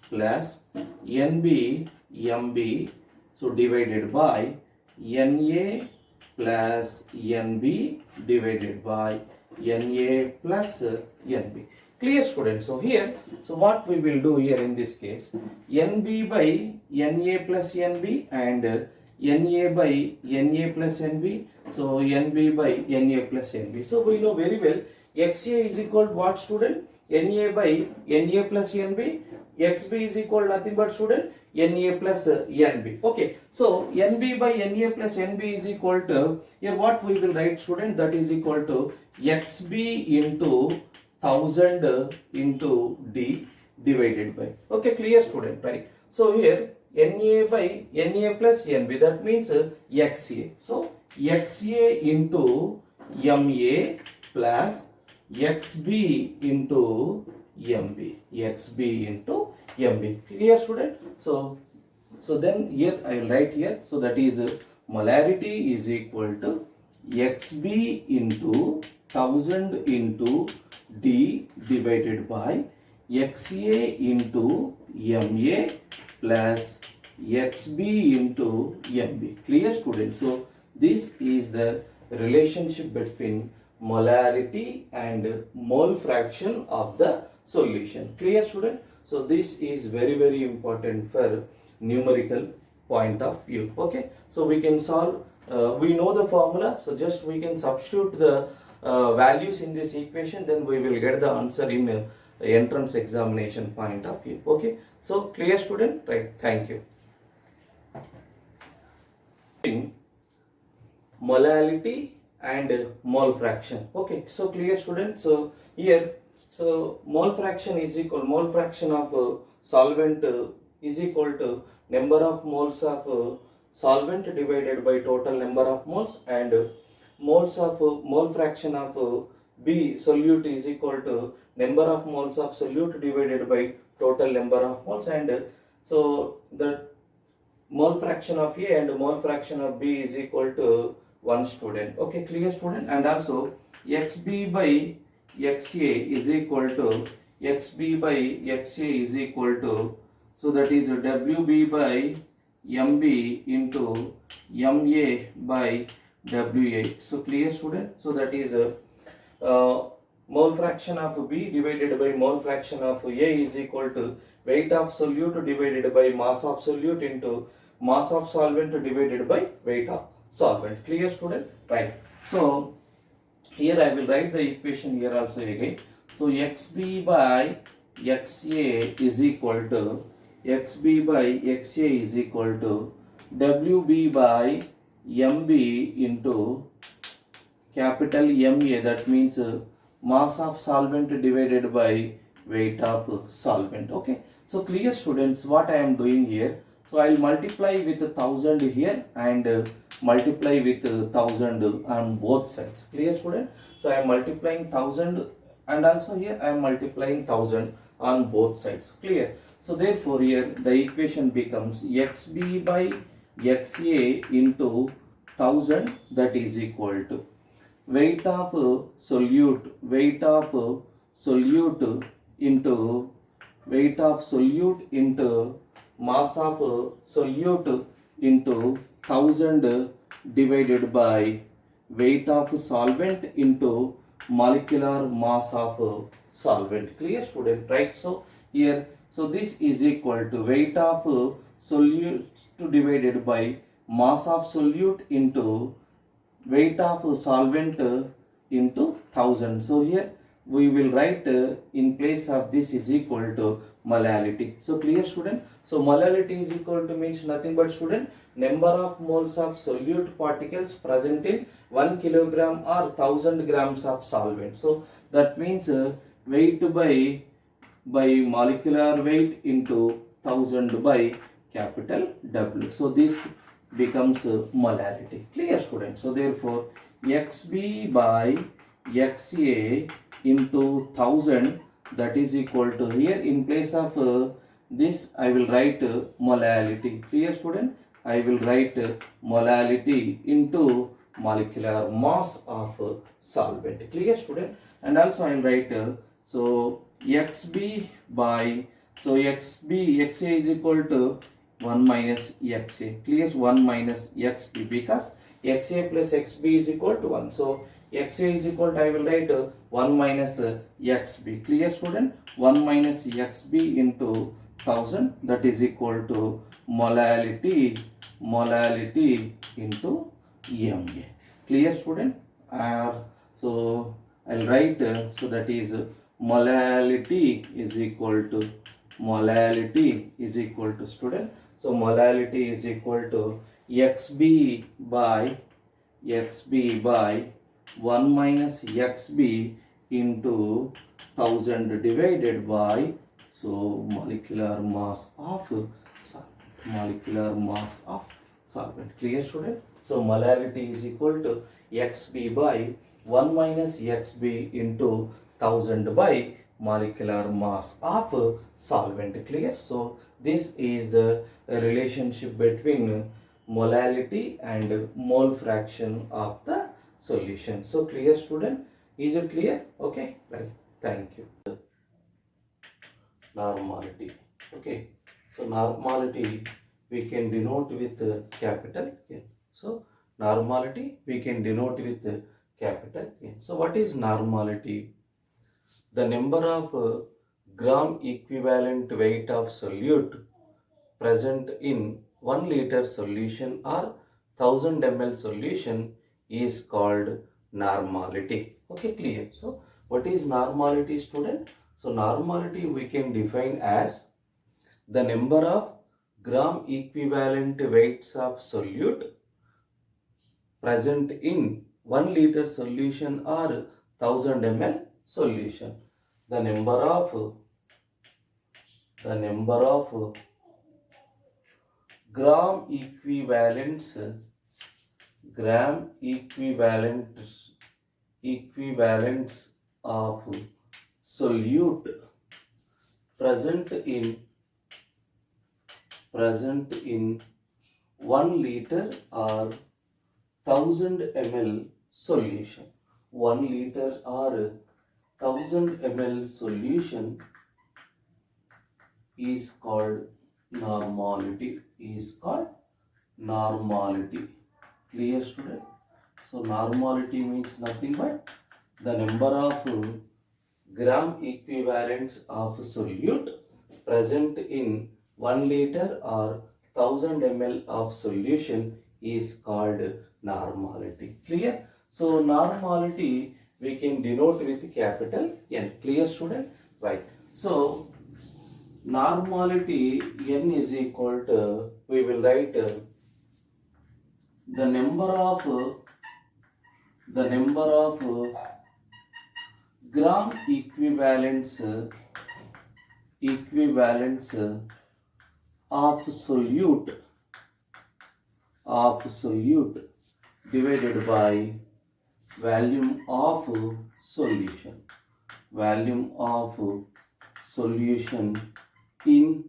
plus Nb Mb, so divided by Na plus Nb divided by Na plus Nb. Clear, students? So here, so what we will do here in this case, Nb by Na plus Nb and Na by Na plus Nb, so Nb by Na plus Nb. So we know very well Xa is equal to what, student? Na by Na plus Nb. Xb is equal to nothing but, student, Na plus Nb. Okay, so Nb by Na plus Nb is equal to, here what we will write, student, that is equal to Xb into 1000 into D divided by. Okay, clear, student, right? So here Na by Na plus Nb, that means Xa. So Xa into Ma plus Xb into Mb. Xb into Mb. Clear, student? So then here I will write here. So that is molarity is equal to Xb into 1000 into D divided by Xa into Ma plus Xb into Mb. Clear, student? So this is the relationship between molarity and mole fraction of the solution. Clear, student? So this is very, very important for numerical point of view. Okay, so we can solve, we know the formula, so just we can substitute the values in this equation, then we will get the answer in entrance examination point of view. Okay, so clear, student? Right, thank you. Molality and mole fraction. Okay, so clear, student? So here, so mole fraction of solvent is equal to number of moles of solvent divided by total number of moles, and mole fraction of B solute is equal to number of moles of solute divided by total number of moles, and so the mole fraction of A and mole fraction of B is equal to 1, student. Okay, clear, student? And also Xb by Xa is equal to so that is Wb by Mb into Ma by Wa. So clear, student? So that is mole fraction of B divided by mole fraction of A is equal to weight of solute divided by mass of solute into mass of solvent divided by weight of solvent. Clear, student? Right. So here I will write the equation here also again. So Xb by Xa is equal to Wb by Mb into capital Ma, that means mass of solvent divided by weight of solvent. Okay, so clear, students, what I am doing here. So I will multiply with 1000 here and multiply with 1000 on both sides. Clear, student? So I am multiplying 1000 and also here I am multiplying 1000 on both sides. Clear? So therefore here the equation becomes Xb by Xa into 1000, that is equal to weight of solute into mass of solute into 1000 divided by weight of solvent into molecular mass of solvent. Clear, student? Right? So here So this is equal to weight of solute divided by mass of solute into weight of solvent into 1000. So here we will write in place of this is equal to molality. So clear student? So molality is equal to means nothing but student number of moles of solute particles present in 1 kilogram or 1000 grams of solvent. So that means weight by molecular weight into 1000 by capital W. So this becomes molarity. Clear student? So therefore XB by XA into 1000, that is equal to, here in place of this I will write molality. Clear student? I will write molality into molecular mass of solvent. Clear student? And also I will write so XB by, so XA is equal to 1 minus XA. Clear? 1 minus XB, because XA plus XB is equal to 1. So XA is equal to, I will write 1 minus XB. Clear student? 1 minus XB into 1000, that is equal to molality into MA. Clear student? So I'll write so that is molality is equal to student. So molality is equal to XB by 1 minus XB into 1000 divided by, so molecular mass of solvent. Clear student? So molality is equal to XB by 1 minus XB into 1000 by molecular mass of solvent. Clear? So this is the relationship between molality and mole fraction of the solution. So clear student? Is it clear? Okay, right. Thank you. Normality. Okay. So normality we can denote with capital N. So normality we can denote with capital N. So what is normality? The number of gram equivalent weight of solute present in 1 liter solution or 1000 ml solution is called normality. Okay, clear? So what is normality student? So normality we can define as the number of gram equivalent weights of solute present in 1 liter solution or 1000 ml solution. The number of gram equivalents of solute present in 1 liter or 1000 ml solution. 1 liter or 1000 ml solution is called normality. Clear student? So normality means nothing but the number of gram equivalents of solute present in 1 liter or 1000 ml of solution is called normality. Clear? So normality we can denote with capital N. Clear student? Right. So normality N is equal to, we will write the number of gram equivalents of solute divided by volume of solution in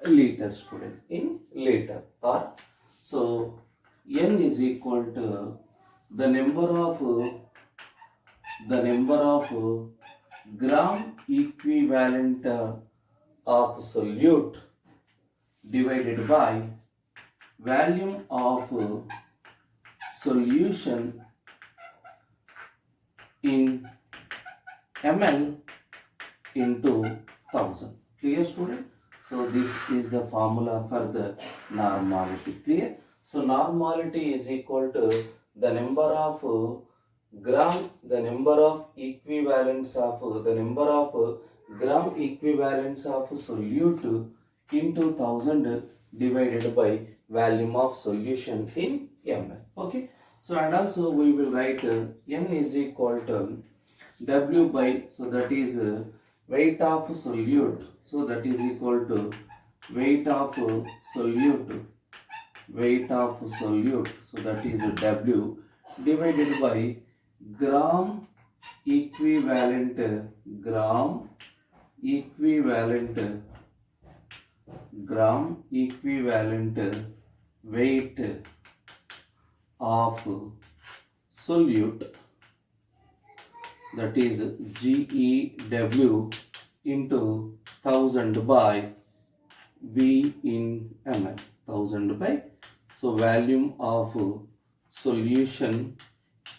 liter student, in liter. Or so N is equal to the number of gram equivalent of solute divided by volume of solution in ml into 1000. Clear, student? So this is the formula for the normality. Clear? So normality is equal to the number of the number of equivalents of the number of gram equivalents of solute into 1000 divided by volume of solution in ml. Okay. So and also we will write n is equal to w by, so that is weight of solute, so that is equal to weight of solute, weight of solute, so that is w divided by gram equivalent, gram equivalent, gram equivalent weight of solute, that is GEW into 1000 by V in ml, 1000 by, so volume of solution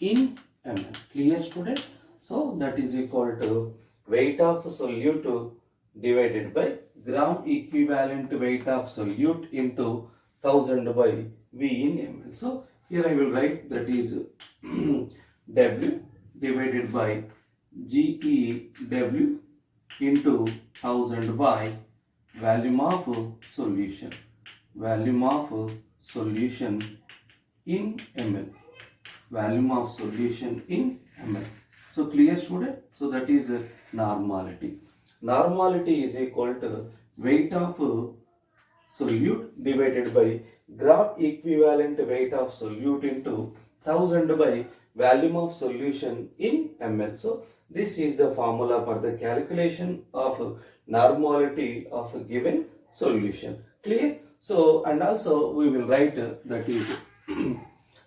in ml. Clear, student? So that is equal to weight of solute divided by gram equivalent weight of solute into 1000 by V in ml. So here I will write that is W divided by GEW into 1000 by volume of solution, volume of solution in ml, volume of solution in ml. So clear, student? So that is normality. Normality is equal to weight of solute divided by gram equivalent weight of solute into 1000 by volume of solution in ml. So this is the formula for the calculation of normality of a given solution. Clear? So and also we will write that is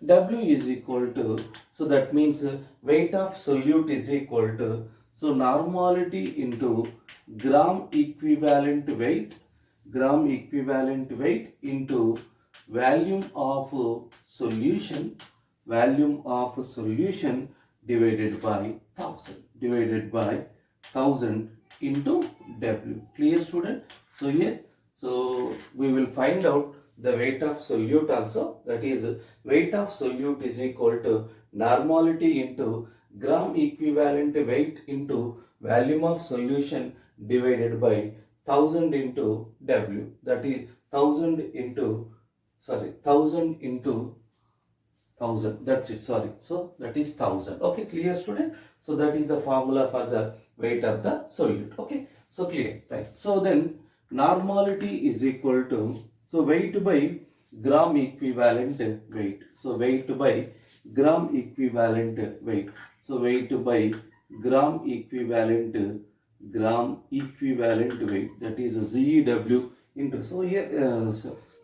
W is equal to, so that means weight of solute is equal to, so normality into gram equivalent weight, gram equivalent weight into volume of solution, volume of solution divided by 1000, divided by 1000 into W. Clear, student? So here, so we will find out the weight of solute also, that is weight of solute is equal to normality into gram equivalent weight into volume of solution divided by 1000 into W, that is 1000 into 1000 into 1000, that's it, sorry. So that is 1000. Okay, clear, student? So that is the formula for the weight of the solute. Okay, so clear, right? So then normality is equal to, so weight by gram equivalent weight, so weight by gram equivalent weight, so weight by gram equivalent weight, that is ZEW into, so here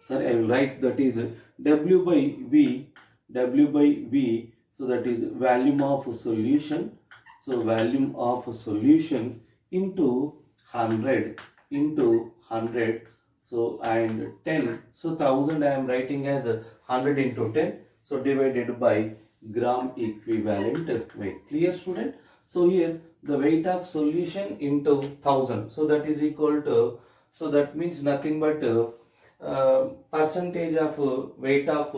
sorry, I will write that is W by V, W by V, so that is volume of solution, so volume of solution into 100 into 100, so and 10, so 1000 I am writing as 100 into 10, so divided by gram equivalent weight. Clear, student? So here the weight of solution into 1000, so that is equal to, so that means nothing but percentage of weight of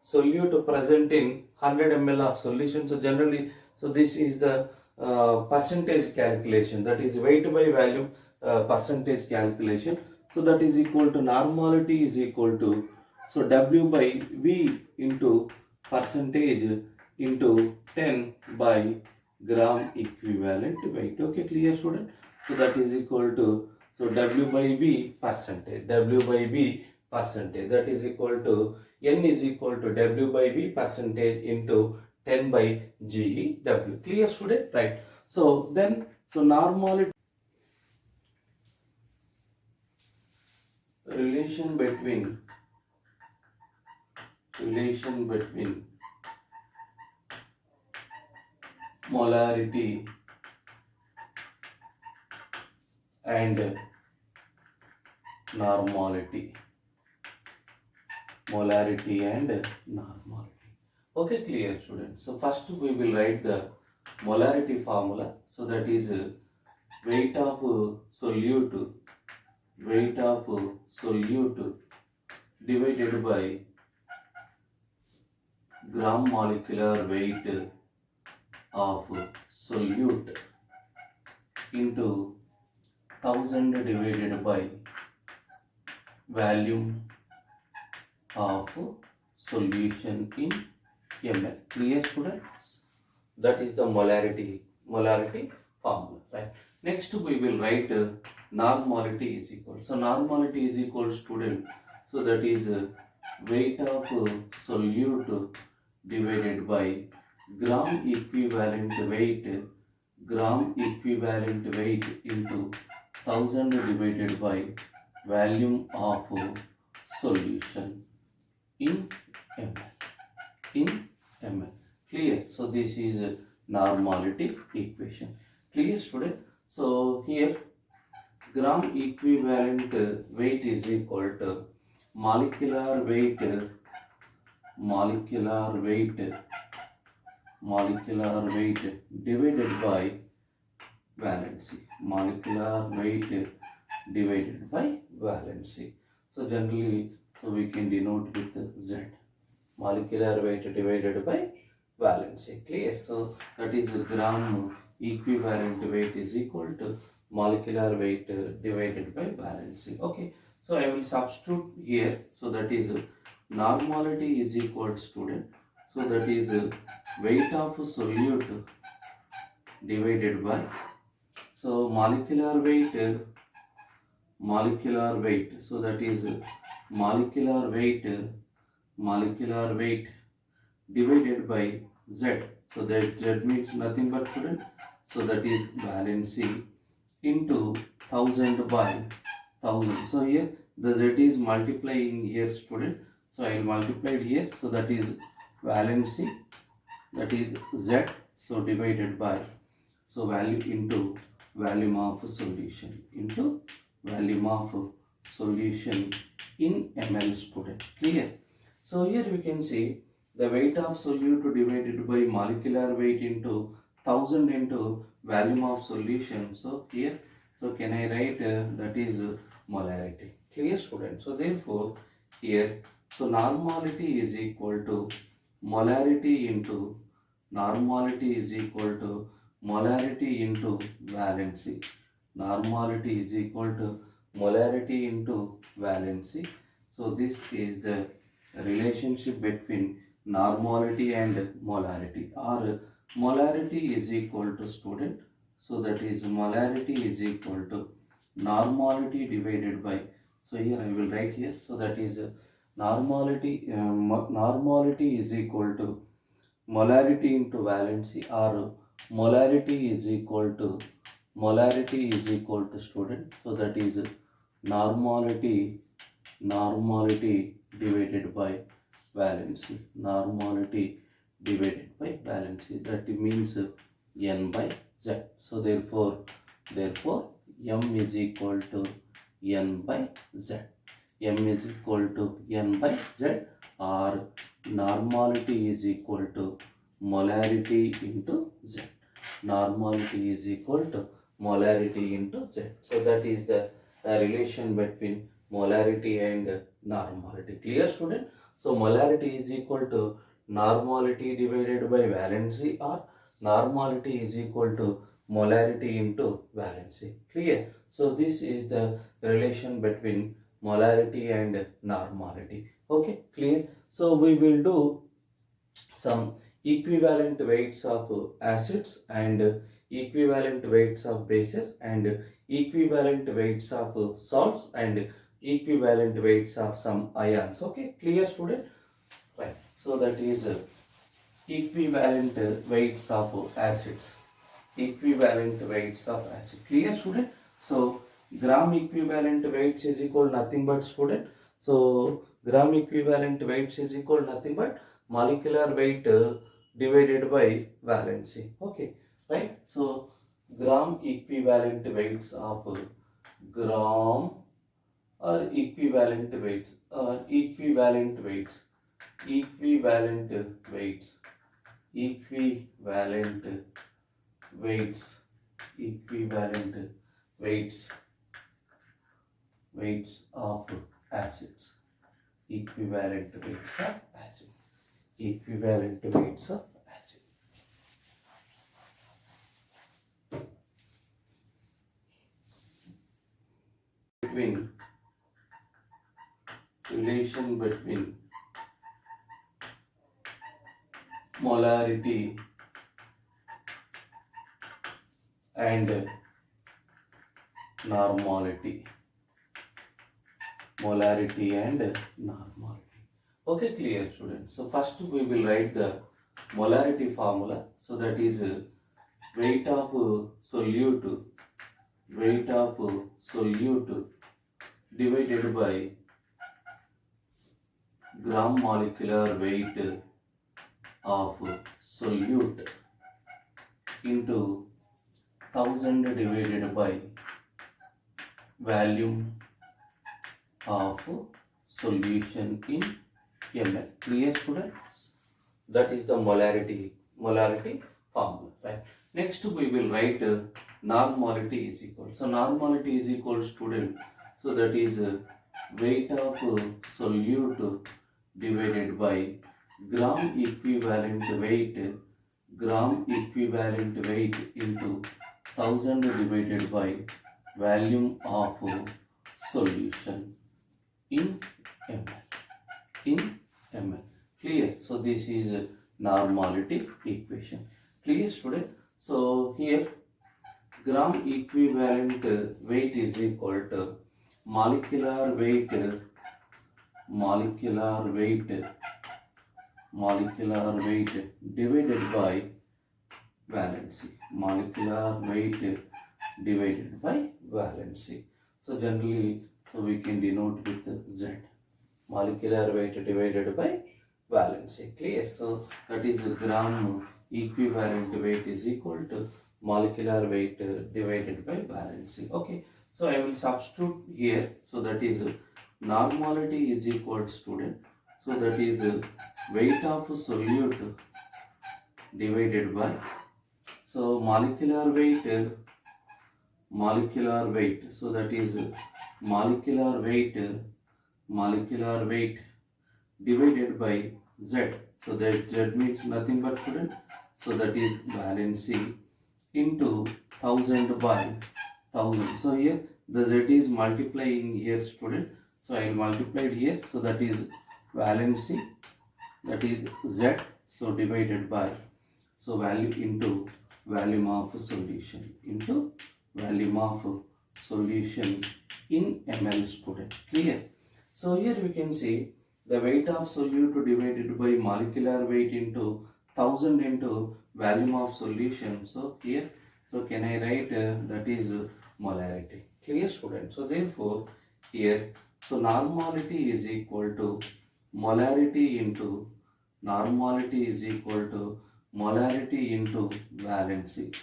solute present in 100 ml of solution. So generally, so this is the percentage calculation, that is weight by volume percentage calculation. So that is equal to normality is equal to, so W by V into percentage into 10 by gram equivalent weight. Okay, clear, student? So that is equal to, so W by V percentage, W by V percentage, that is equal to N is equal to W by V percentage into 10 by GEW. Clear, student? Right. So then, so normality, relation between molarity and normality, molarity and normality. Okay, clear, students? So first we will write the molarity formula, so that is weight of solute weight of solute divided by gram molecular weight of solute into 1000 divided by volume of solution in ml. Clear, students? That is the molarity formula, right? Next we will write normality is equal. So normality is equal, student. So that is weight of solute divided by gram equivalent weight, into 1000 divided by volume of solution in ml. In ml. Clear? So this is a normality equation. Clear, student? So here gram equivalent weight is equal to molecular weight, molecular weight, molecular weight divided by valency. Molecular weight divided by valency. So generally, so we can denote with Z. Molecular weight divided by valency. Clear? So that is the gram equivalent weight is equal to molecular weight divided by valency. Okay. So I will substitute here. So that is normality is equal to, student. So that is weight of solute divided by, so molecular weight, molecular weight. So that is molecular weight, molecular weight divided by Z. So that Z means nothing but, student. So that is valency into 1000 by 1000. So here the Z is multiplying here, student. So I will multiply it here. So that is valency, that is Z. So divided by, so value into volume of solution, into volume of solution in ml, student. Clear? So here we can see the weight of solute divided by molecular weight into 1000 into volume of solution. So here, so can I write that is molarity. Clear, student? So therefore here, so normality is equal to molarity into, normality is equal to molarity into valency. Normality is equal to molarity into valency. So this is the relationship between normality and molarity, or molarity is equal to, student. So that is molarity is equal to normality divided by, so here I will write here. So that is normality, normality is equal to molarity into valency, or molarity is equal to, molarity is equal to, student. So that is normality, normality divided by valency, normality divided by valency, that means n by z. So therefore m is equal to n by z, m is equal to n by z, or normality is equal to molarity into z, normality is equal to molarity into z. So that is the relation between molarity and normality. Clear, student? So molarity is equal to normality divided by valency, or normality is equal to molarity into valency. Clear? So this is the relation between molarity and normality. Okay, clear? So we will do some equivalent weights of acids and equivalent weights of bases and equivalent weights of salts and equivalent weights of some ions. Okay, clear, student? Right. So that is equivalent weights of acids, equivalent weights of acid. Clear, student? So gram equivalent weights is equal nothing but, student. So gram equivalent weights is equal nothing but molecular weight divided by valency. Okay, right? So gram equivalent weights of gram, or equivalent weights, equivalent weights, equivalent weights, equivalent weights, equivalent weights weights of acids. Equivalent weights of acid. Equivalent weights of acid. Relation between molarity and normality. Molarity and normality. Okay, clear students. So first we will write the molarity formula. So that is weight of solute divided by gram molecular weight of solute into 1000 divided by volume of solution in ml. Clear students? That is the molarity formula, right? Next we will write normality is equal. So normality is equal student. So that is weight of solute divided by gram equivalent weight into 1000 divided by volume of solution in ml. Clear? So this is a normality equation. Clear student? So here gram equivalent weight is equal to molecular weight divided by valency. Molecular weight divided by valency. So generally, so we can denote with Z. Molecular weight divided by valency. Clear? So that is a gram equivalent weight is equal to molecular weight divided by valency. Okay. So I will substitute here. So that is normality is equal to student. So that is weight of solute divided by, so molecular weight, so that is molecular weight divided by Z. So that Z means nothing but student. So that is valency into 1000 by 1000. So here the Z is multiplying here student. So I will multiply it here. So that is valency, that is Z. So divided by, so value into volume of solution into volume of solution in ml student. Clear? So here we can see the weight of solute divided by molecular weight into 1000 into volume of solution. So here, so can I write that is molarity. Clear student? So therefore here, so normality is equal to molarity into valency.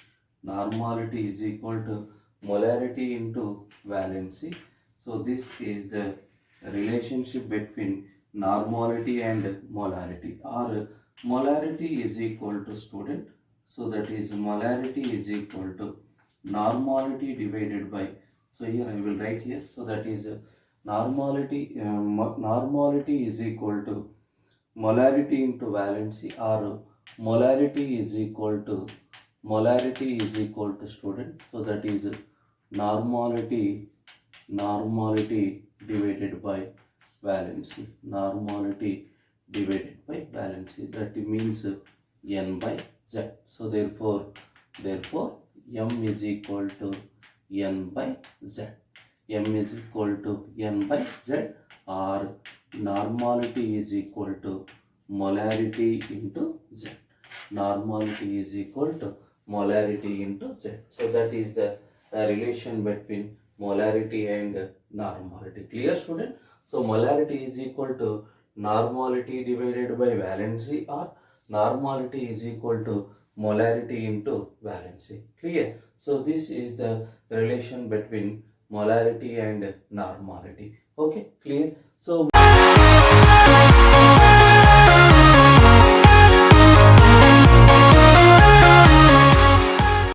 Normality is equal to molarity into valency. So this is the relationship between normality and molarity, or molarity is equal to student. So that is molarity is equal to normality divided by, so here I will write here. So that is normality is equal to molarity into valency, or molarity is equal to student. So that is normality divided by valency. Normality divided by valency. That means n by z. So therefore m is equal to n by z. M is equal to n by z, or normality is equal to molarity into z. Normality is equal to molarity into z. So that is the relation between molarity and normality. Clear student? So molarity is equal to normality divided by valency, or normality is equal to molarity into valency. Clear? So this is the relation between molarity and normality. Okay, clear? So